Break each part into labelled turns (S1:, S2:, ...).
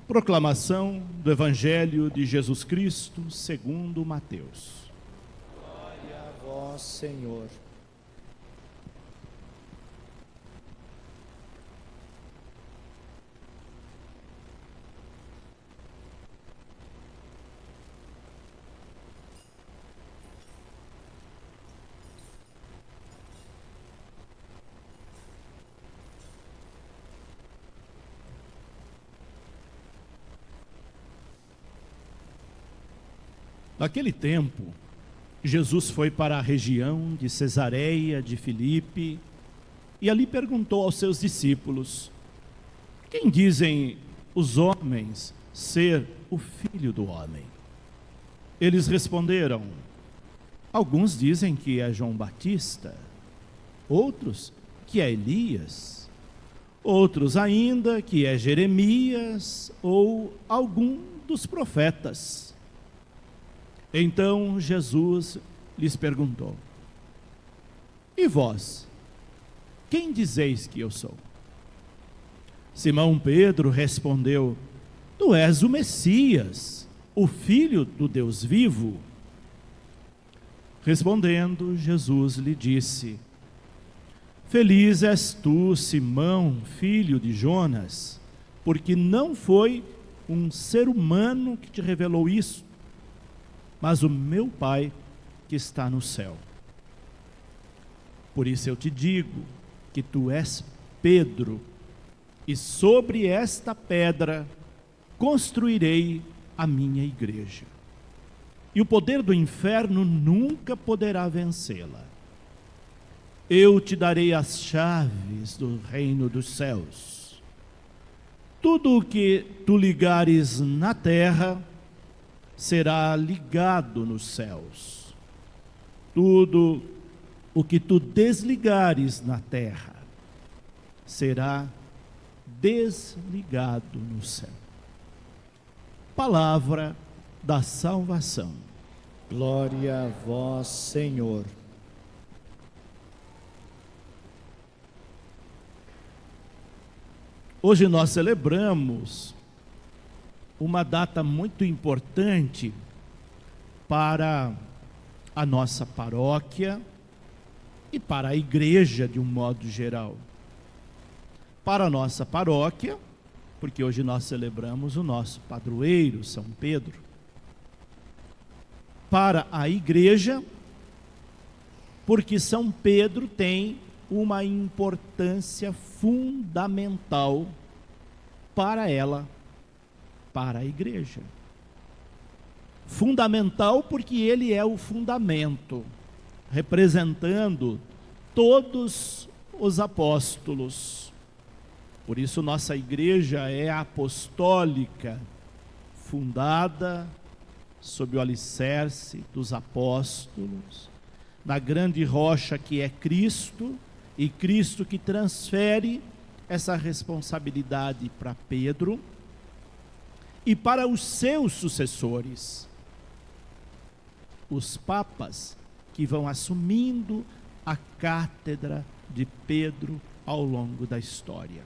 S1: Proclamação do Evangelho de Jesus Cristo segundo Mateus.
S2: Glória a vós, Senhor.
S1: Naquele tempo, Jesus foi para a região de Cesareia de Filipe e ali perguntou aos seus discípulos: quem dizem os homens ser o Filho do Homem? Eles responderam: alguns dizem que é João Batista, outros que é Elias, outros ainda que é Jeremias ou algum dos profetas. Então Jesus lhes perguntou: e vós, quem dizeis que eu sou? Simão Pedro respondeu: tu és o Messias, o Filho do Deus vivo. Respondendo, Jesus lhe disse: feliz és tu, Simão, filho de Jonas, porque não foi um ser humano que te revelou isso, mas o meu Pai que está no céu. Por isso eu te digo que tu és Pedro, e sobre esta pedra construirei a minha igreja. E o poder do inferno nunca poderá vencê-la. Eu te darei as chaves do reino dos céus. Tudo o que tu ligares na terra será ligado nos céus. Tudo o que tu desligares na terra será desligado no céu. Palavra da salvação.
S2: Glória a vós, Senhor.
S1: Hoje nós celebramos uma data muito importante para a nossa paróquia e para a igreja de um modo geral. Para a nossa paróquia, porque hoje nós celebramos o nosso padroeiro, São Pedro. Para a igreja, porque São Pedro tem uma importância fundamental para ela, para a igreja. Fundamental porque ele é o fundamento, representando todos os apóstolos. Por isso nossa igreja é apostólica, fundada sob o alicerce dos apóstolos, na grande rocha que é Cristo, e Cristo que transfere essa responsabilidade para Pedro e para os seus sucessores, os papas que vão assumindo a cátedra de Pedro ao longo da história.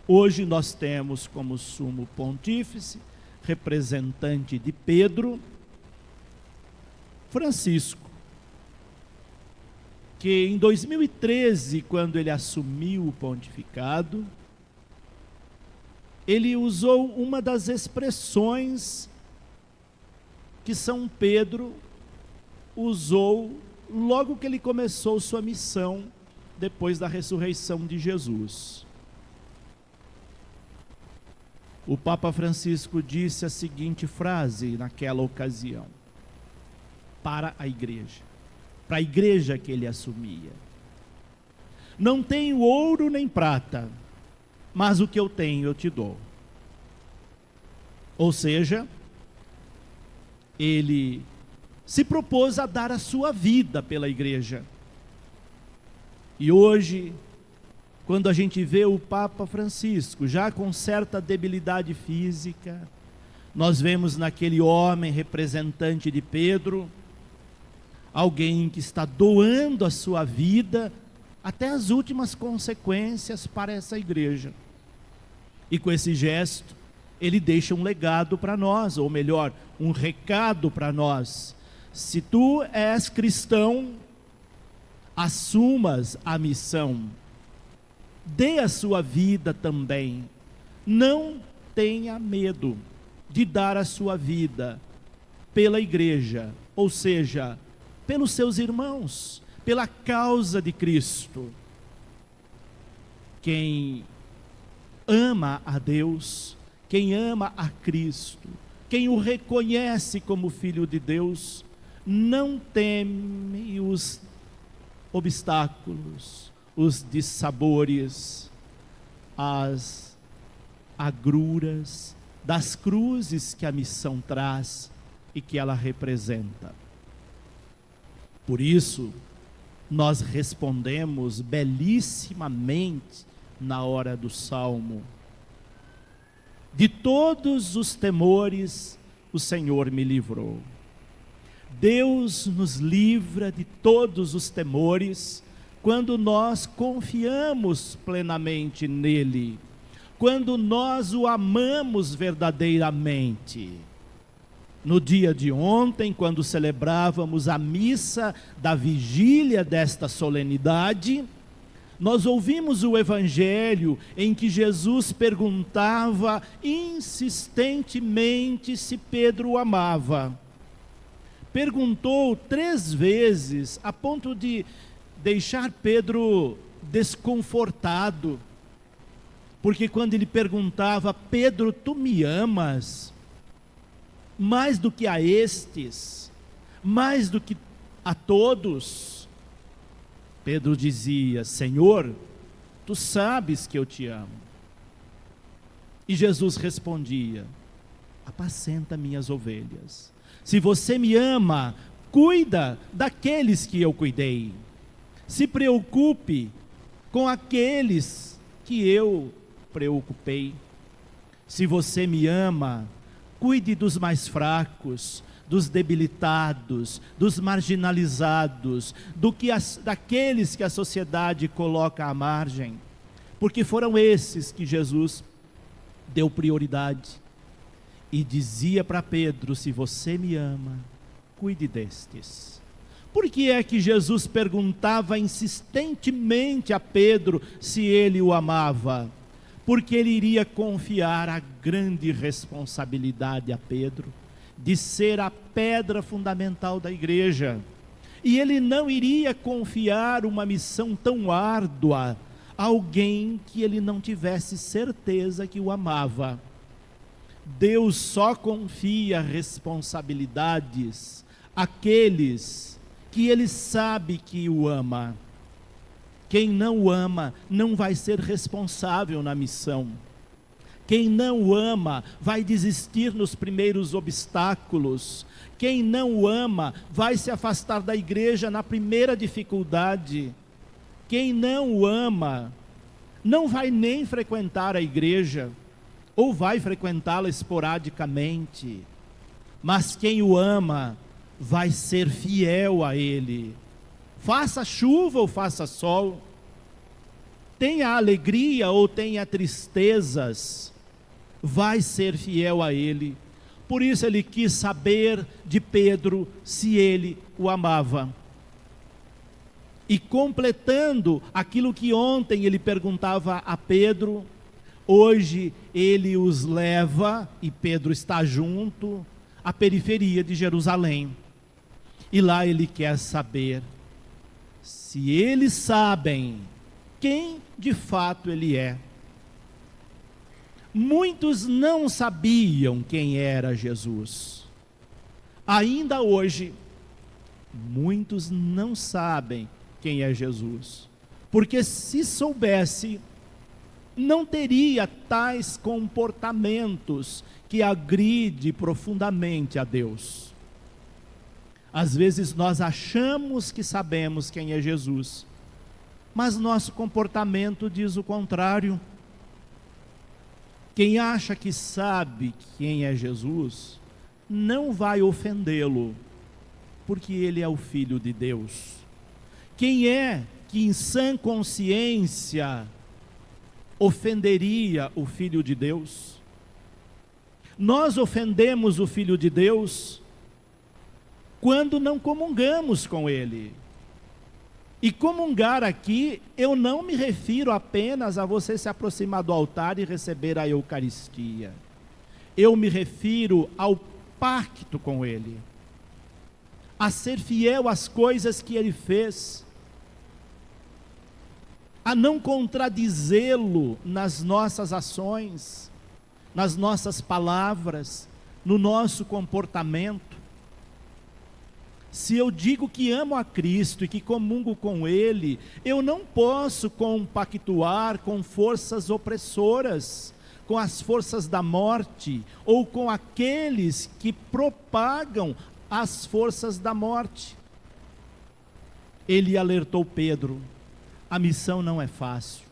S1: Hoje nós temos como sumo pontífice, representante de Pedro, Francisco, que em 2013, quando ele assumiu o pontificado, ele usou uma das expressões que São Pedro usou logo que ele começou sua missão, depois da ressurreição de Jesus. O Papa Francisco disse a seguinte frase naquela ocasião, para a igreja que ele assumia: não tenho ouro nem prata, mas o que eu tenho eu te dou. Ou seja, ele se propôs a dar a sua vida pela igreja. E hoje, quando a gente vê o Papa Francisco, já com certa debilidade física, nós vemos naquele homem representante de Pedro, alguém que está doando a sua vida até as últimas consequências para essa igreja. E com esse gesto, ele deixa um legado para nós, ou melhor, um recado para nós. Se tu és cristão, assumas a missão, dê a sua vida também. Não tenha medo de dar a sua vida pela igreja, ou seja, pelos seus irmãos, pela causa de Cristo. Quem ama a Deus, quem ama a Cristo, quem o reconhece como Filho de Deus, não teme os obstáculos, os dissabores, as agruras das cruzes que a missão traz e que ela representa. Por isso, nós respondemos belíssimamente na hora do Salmo: de todos os temores o Senhor me livrou. Deus nos livra de todos os temores quando nós confiamos plenamente nele, quando nós o amamos verdadeiramente. No dia de ontem, quando celebrávamos a missa da vigília desta solenidade, nós ouvimos o evangelho em que Jesus perguntava insistentemente se Pedro o amava. Perguntou 3 vezes, a ponto de deixar Pedro desconfortado, porque quando ele perguntava: Pedro, tu me amas? Mais do que a estes, mais do que a todos? Pedro dizia: Senhor, tu sabes que eu te amo. E Jesus respondia: apacenta minhas ovelhas. Se você me ama, cuida daqueles que eu cuidei. Se preocupe com aqueles que eu preocupei. Se você me ama, cuide dos mais fracos, dos debilitados, dos marginalizados, daqueles que a sociedade coloca à margem, porque foram esses que Jesus deu prioridade. E dizia para Pedro: se você me ama, cuide destes. Por que é que Jesus perguntava insistentemente a Pedro se ele o amava? Porque ele iria confiar a grande responsabilidade a Pedro de ser a pedra fundamental da igreja. E ele não iria confiar uma missão tão árdua a alguém que ele não tivesse certeza que o amava. Deus só confia responsabilidades àqueles que ele sabe que o ama. Quem não o ama não vai ser responsável na missão. Quem não o ama vai desistir nos primeiros obstáculos. Quem não o ama vai se afastar da igreja na primeira dificuldade. Quem não o ama não vai nem frequentar a igreja, ou vai frequentá-la esporadicamente. Mas quem o ama vai ser fiel a ele. Faça chuva ou faça sol, tenha alegria ou tenha tristezas, vai ser fiel a ele. Por isso ele quis saber de Pedro se ele o amava. E completando aquilo que ontem ele perguntava a Pedro, hoje ele os leva, e Pedro está junto, à periferia de Jerusalém. E lá ele quer saber se eles sabem quem de fato ele é. Muitos não sabiam quem era Jesus. Ainda hoje, muitos não sabem quem é Jesus. Porque se soubesse, não teria tais comportamentos que agride profundamente a Deus. Às vezes nós achamos que sabemos quem é Jesus, mas nosso comportamento diz o contrário. Quem acha que sabe quem é Jesus, não vai ofendê-lo, porque ele é o Filho de Deus. Quem é que em sã consciência ofenderia o Filho de Deus? Nós ofendemos o Filho de Deus quando não comungamos com Ele. E comungar aqui, eu não me refiro apenas a você se aproximar do altar e receber a Eucaristia. Eu me refiro ao pacto com Ele, a ser fiel às coisas que Ele fez, a não contradizê-lo nas nossas ações, nas nossas palavras, no nosso comportamento. Se eu digo que amo a Cristo e que comungo com Ele, eu não posso compactuar com forças opressoras, com as forças da morte, ou com aqueles que propagam as forças da morte. Ele alertou Pedro: a missão não é fácil.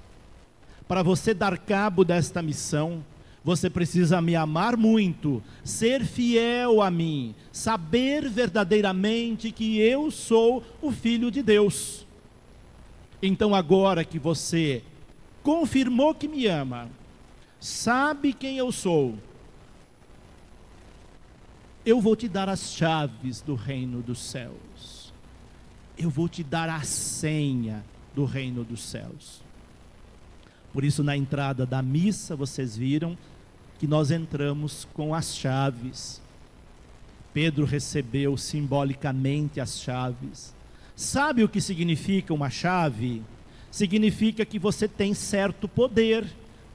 S1: Para você dar cabo desta missão, você precisa me amar muito, ser fiel a mim, saber verdadeiramente que eu sou o Filho de Deus. Então agora que você confirmou que me ama, sabe quem eu sou, eu vou te dar as chaves do reino dos céus. Eu vou te dar a senha do reino dos céus. Por isso, na entrada da missa, vocês viram que nós entramos com as chaves. Pedro recebeu simbolicamente as chaves. Sabe o que significa uma chave? Significa que você tem certo poder,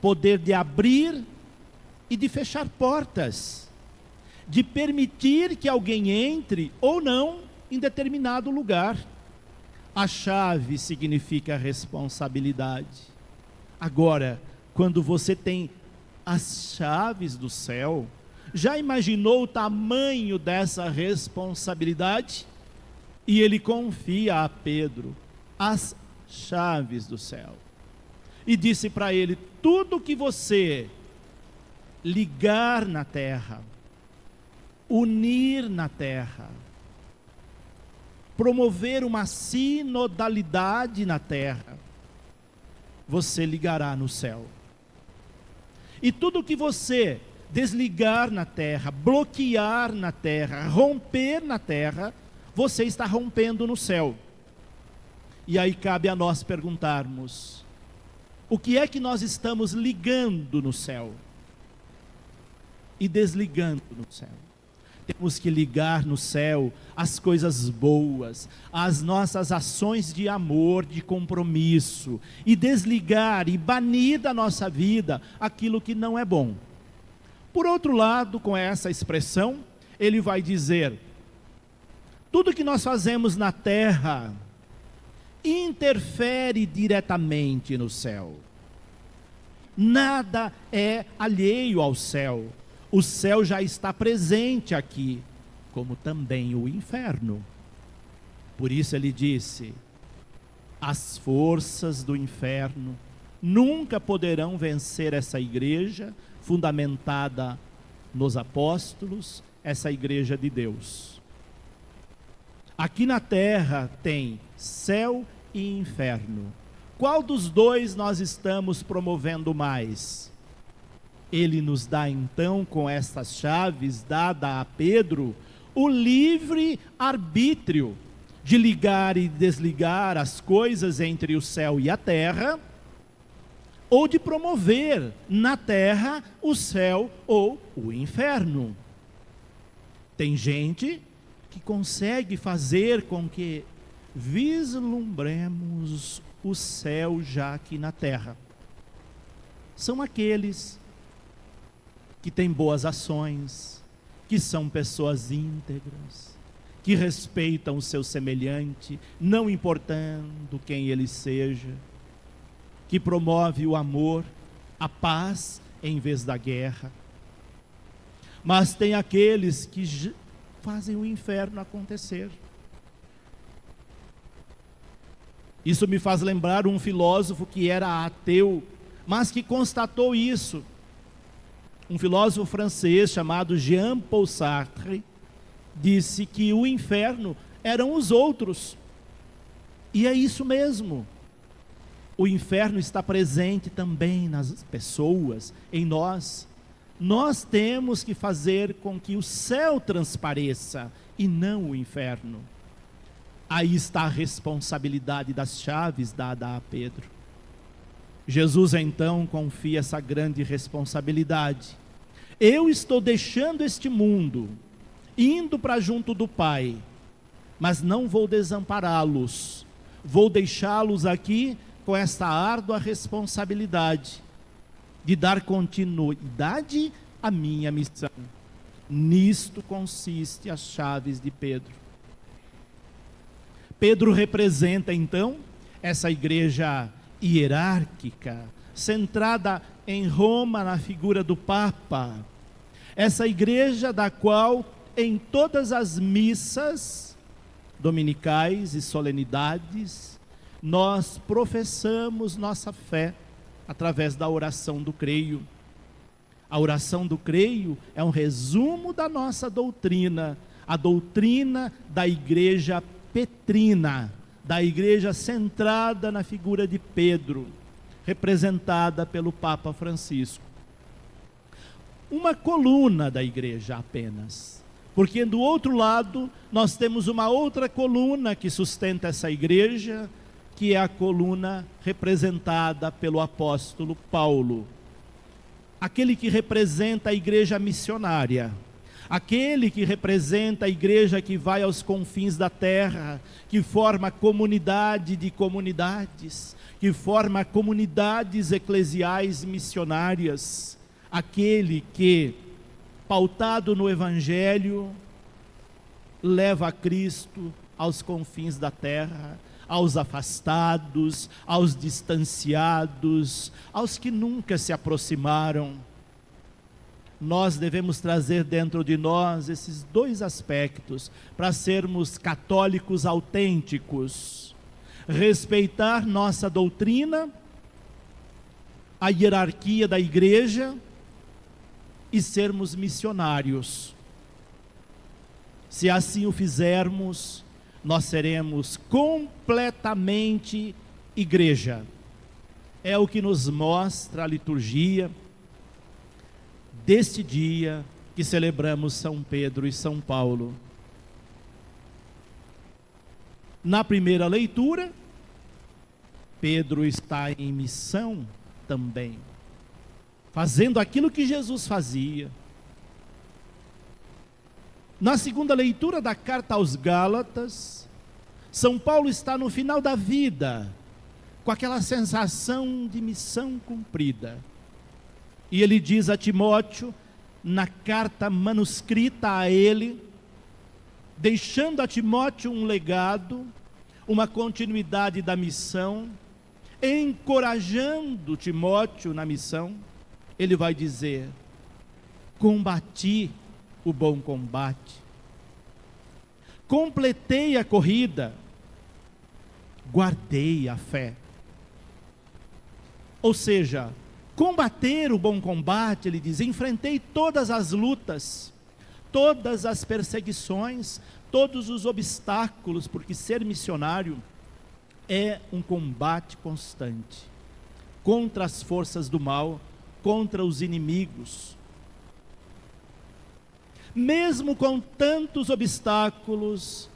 S1: poder de abrir e de fechar portas, de permitir que alguém entre ou não em determinado lugar. A chave significa responsabilidade. Agora, quando você tem as chaves do céu, já imaginou o tamanho dessa responsabilidade? E ele confia a Pedro as chaves do céu. E disse para ele: tudo que você ligar na terra, unir na terra, promover uma sinodalidade na terra, você ligará no céu. E tudo que você desligar na terra, bloquear na terra, romper na terra, você está rompendo no céu. E aí cabe a nós perguntarmos: o que é que nós estamos ligando no céu e desligando no céu? Temos que ligar no céu as coisas boas, as nossas ações de amor, de compromisso, e desligar e banir da nossa vida aquilo que não é bom. Por outro lado, com essa expressão, ele vai dizer: tudo que nós fazemos na terra interfere diretamente no céu. Nada é alheio ao céu. O céu já está presente aqui, como também o inferno. Por isso ele disse: as forças do inferno nunca poderão vencer essa igreja fundamentada nos apóstolos, essa igreja de Deus. Aqui na terra tem céu e inferno. Qual dos dois nós estamos promovendo mais? Ele nos dá então, com estas chaves dada a Pedro, o livre arbítrio de ligar e desligar as coisas entre o céu e a terra, ou de promover na terra o céu ou o inferno. Tem gente que consegue fazer com que vislumbremos o céu já aqui na terra. São aqueles que têm boas ações, que são pessoas íntegras, que respeitam o seu semelhante, não importando quem ele seja, que promove o amor, a paz em vez da guerra. Mas tem aqueles que fazem o inferno acontecer. Isso me faz lembrar um filósofo que era ateu, mas que constatou isso. Um filósofo francês chamado Jean-Paul Sartre disse que o inferno eram os outros. E é isso mesmo. O inferno está presente também nas pessoas, em nós. Nós temos que fazer com que o céu transpareça e não o inferno. Aí está a responsabilidade das chaves dada a Pedro. Jesus então confia essa grande responsabilidade. Eu estou deixando este mundo, indo para junto do Pai, mas não vou desampará-los. Vou deixá-los aqui com esta árdua responsabilidade de dar continuidade à minha missão. Nisto consiste as chaves de Pedro. Pedro representa então essa igreja hierárquica, centrada em Roma na figura do Papa. Essa igreja da qual em todas as missas dominicais e solenidades nós professamos nossa fé através da oração do creio. A oração do creio é um resumo da nossa doutrina, a doutrina da igreja petrina, da igreja centrada na figura de Pedro, representada pelo Papa Francisco. Uma coluna da igreja apenas, porque do outro lado nós temos uma outra coluna que sustenta essa igreja, que é a coluna representada pelo apóstolo Paulo, aquele que representa a igreja missionária, aquele que representa a igreja que vai aos confins da terra, que forma comunidade de comunidades, que forma comunidades eclesiais missionárias, aquele que, pautado no Evangelho, leva a Cristo aos confins da terra, aos afastados, aos distanciados, aos que nunca se aproximaram. Nós devemos trazer dentro de nós esses dois aspectos para sermos católicos autênticos: respeitar nossa doutrina, a hierarquia da igreja, e sermos missionários. Se assim o fizermos, nós seremos completamente igreja. É o que nos mostra a liturgia deste dia que celebramos São Pedro e São Paulo. Na primeira leitura, Pedro está em missão também, fazendo aquilo que Jesus fazia. Na segunda leitura da carta aos Gálatas, São Paulo está no final da vida, com aquela sensação de missão cumprida. E ele diz a Timóteo, na carta manuscrita a ele, deixando a Timóteo um legado, uma continuidade da missão, encorajando Timóteo na missão, ele vai dizer: combati o bom combate, completei a corrida, guardei a fé. Ou seja, combater o bom combate, ele diz, enfrentei todas as lutas, todas as perseguições, todos os obstáculos, porque ser missionário é um combate constante contra as forças do mal, contra os inimigos. Mesmo com tantos obstáculos,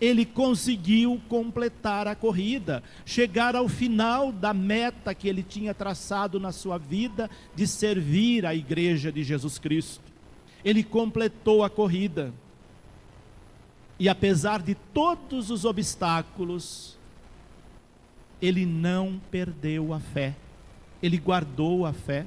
S1: ele conseguiu completar a corrida, chegar ao final da meta que ele tinha traçado na sua vida, de servir a igreja de Jesus Cristo. Ele completou a corrida. E apesar de todos os obstáculos, ele não perdeu a fé, ele guardou a fé.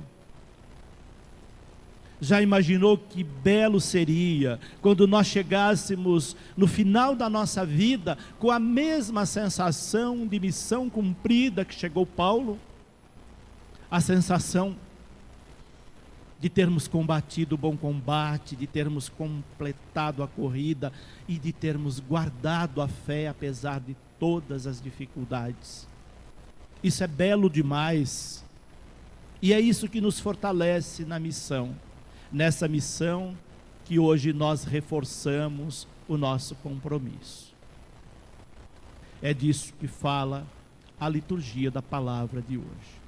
S1: Já imaginou que belo seria quando nós chegássemos no final da nossa vida com a mesma sensação de missão cumprida que chegou Paulo? A sensação de termos combatido o bom combate, de termos completado a corrida e de termos guardado a fé apesar de todas as dificuldades. Isso é belo demais, e é isso que nos fortalece na missão. Nessa missão que hoje nós reforçamos o nosso compromisso. É disso que fala a liturgia da palavra de hoje.